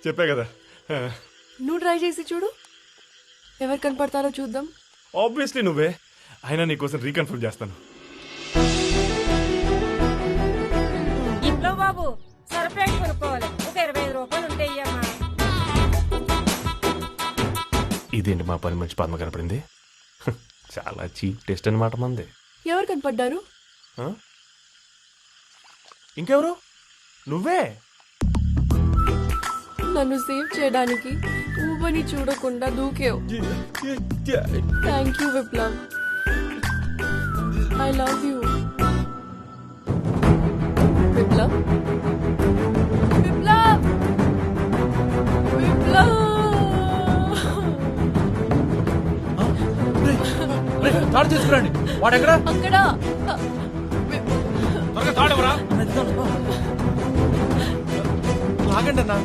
చెప్పే కదా. నువ్వు ట్రై చేసి చూడు, ఎవరు కనపడతారో చూద్దాం. ఆబ్వియస్లీ నువ్వే. అయినా నీకోసం రీకన్ఫర్మ్ చేస్తాను. ఇంట్లో బాబు సరప్లేట్ కొనుక్కోవాలి, ఒక 25 రూపాయలు ఉంటాయమ్మా. ఇదేంటి మా పని మంచి పద్మ కనపడింది. చాలా చీప్ టెస్ట్ అనమాట మంది. ఎవరు కనపడ్డారు? ఇంకెవరు? నువ్వే. నన్ను సేవ్ చేయడానికి ఊబని చూడకుండా దూకేవు. Thank you Viplav, I love you. Viplav, Viplav, Viplav. తాడు తీసుకురండి. వాడు ఎక్కడ? అక్కడ. తాడవరా? ఆగండి అన్నా.